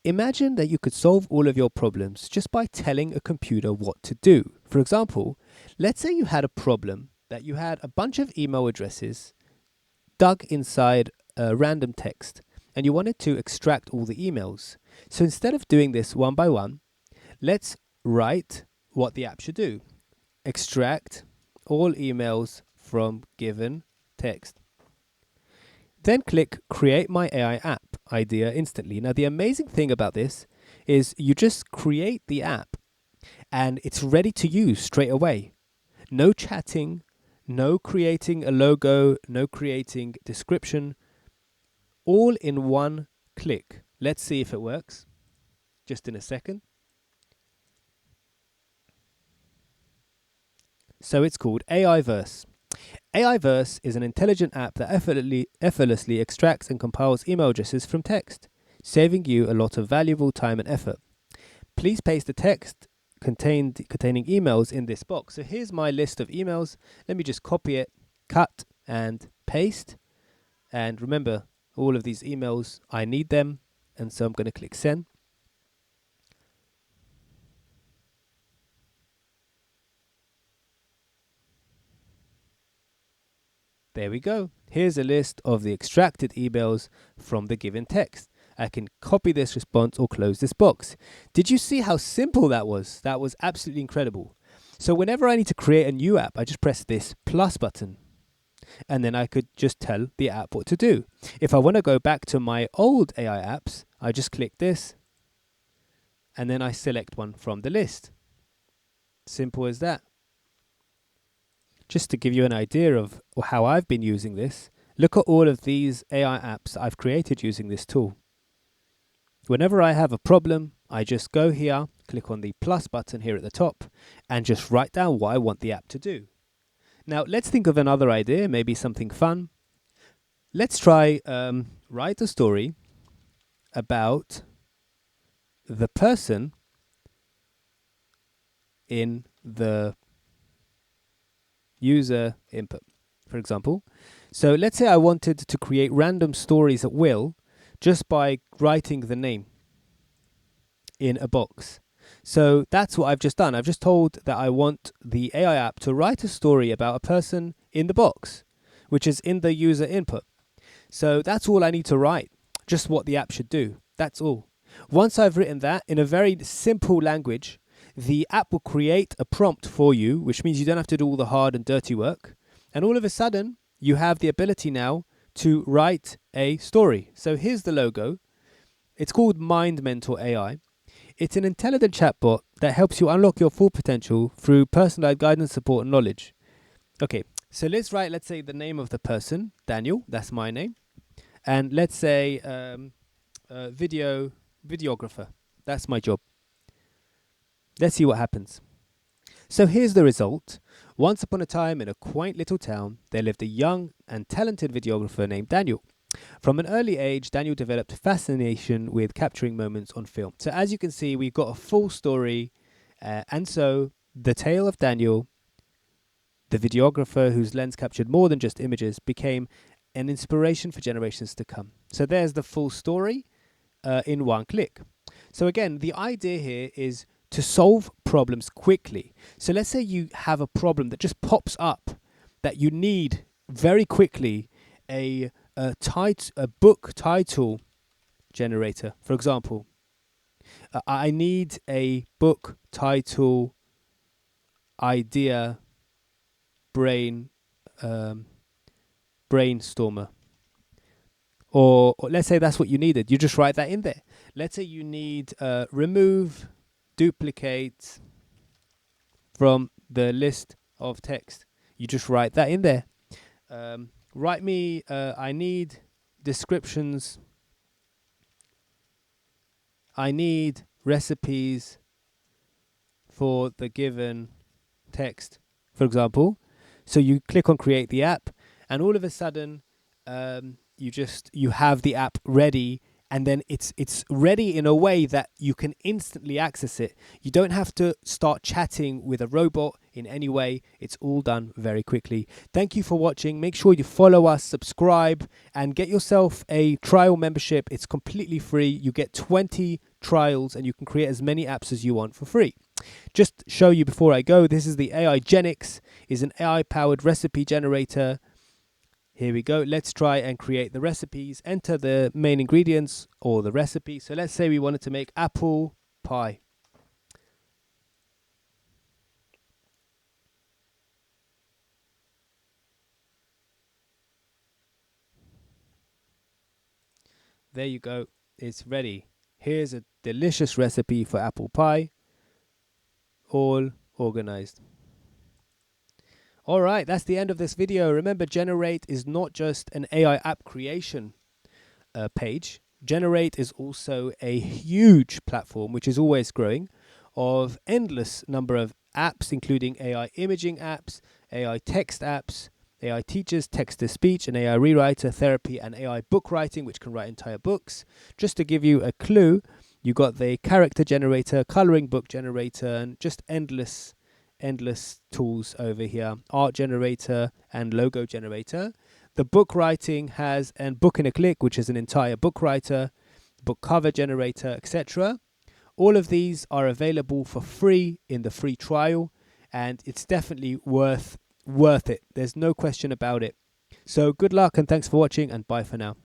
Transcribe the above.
Imagine that you could solve all of your problems just by telling a computer what to do. For example, let's say you had a problem that you had a bunch of email addresses dug inside a random text and you wanted to extract all the emails. So instead of doing this one by one, let's write what the app should do. Extract all emails from given text. Then click Create My AI App idea instantly. Now, the amazing thing about this is you just create the app and it's ready to use straight away. No chatting, no creating a logo, no creating description, all in one click. Let's see if it works. Just in a second. So it's called AI Verse. AI Verse is an intelligent app that effortlessly extracts and compiles email addresses from text, saving you a lot of valuable time and effort. Please paste the text containing emails in this box. So here's my list of emails. Let me just copy it, cut and paste. And remember, all of these emails, I need them. And so I'm going to click send. There we go. Here's a list of the extracted emails from the given text. I can copy this response or close this box. Did you see how simple that was? That was absolutely incredible. So whenever I need to create a new app, I just press this plus button. And then I could just tell the app what to do. If I want to go back to my old AI apps, I just click this. And then I select one from the list. Simple as that. Just to give you an idea of how I've been using this, look at all of these AI apps I've created using this tool. Whenever I have a problem, I just go here, click on the plus button here at the top, and just write down what I want the app to do. Now, let's think of another idea, maybe something fun. Let's try write a story about the person in the user input, for example. So let's say I wanted to create random stories at will just by writing the name in a box. So that's what I've just done. I've just told that I want the AI app to write a story about a person in the box, which is in the user input. So that's all I need to write, just what the app should do. That's all. Once I've written that in a very simple language, the app will create a prompt for you, which means you don't have to do all the hard and dirty work. And all of a sudden, you have the ability now to write a story. So here's the logo. It's called Mind Mentor AI. It's an intelligent chatbot that helps you unlock your full potential through personalized guidance, support, and knowledge. Okay, so let's say the name of the person, Daniel. That's my name. And let's say videographer. That's my job. Let's see what happens. So here's the result. Once upon a time in a quaint little town, there lived a young and talented videographer named Daniel. From an early age, Daniel developed a fascination with capturing moments on film. So as you can see, we've got a full story. And so the tale of Daniel, the videographer whose lens captured more than just images, became an inspiration for generations to come. So there's the full story in one click. So again, the idea here is to solve problems quickly. So let's say you have a problem that just pops up that you need very quickly a book title generator. For example, I need a book title idea brainstormer. Or let's say that's what you needed. You just write that in there. Let's say you need remove duplicate from the list of text. You just write that in there. Write me, I need descriptions. I need recipes for the given text, for example. So you click on create the app and all of a sudden you have the app ready, and then it's ready in a way that you can instantly access it. You don't have to start chatting with a robot in any way. It's all done very quickly. Thank you for watching. Make sure you follow us, subscribe, and get yourself a trial membership. It's completely free. You get 20 trials, and you can create as many apps as you want for free. Just show you before I go, this is the AI Genix, is an AI powered recipe generator. Here we go. Let's try and create the recipes. Enter the main ingredients or the recipe. So let's say we wanted to make apple pie. There you go. It's ready. Here's a delicious recipe for apple pie, all organized. All right, that's the end of this video. Remember, Generate is not just an AI app creation page. Generate is also a huge platform, which is always growing, of endless number of apps, including AI imaging apps, AI text apps, AI teachers, text-to-speech, an AI rewriter, therapy, and AI book writing, which can write entire books. Just to give you a clue, you got the character generator, coloring book generator, and just endless tools over here. Art generator and logo generator. The book writing has a book in a click, which is an entire book writer, book cover generator, etc. All of these are available for free in the free trial, and it's definitely worth it. There's no question about it. So good luck and thanks for watching, and bye for now.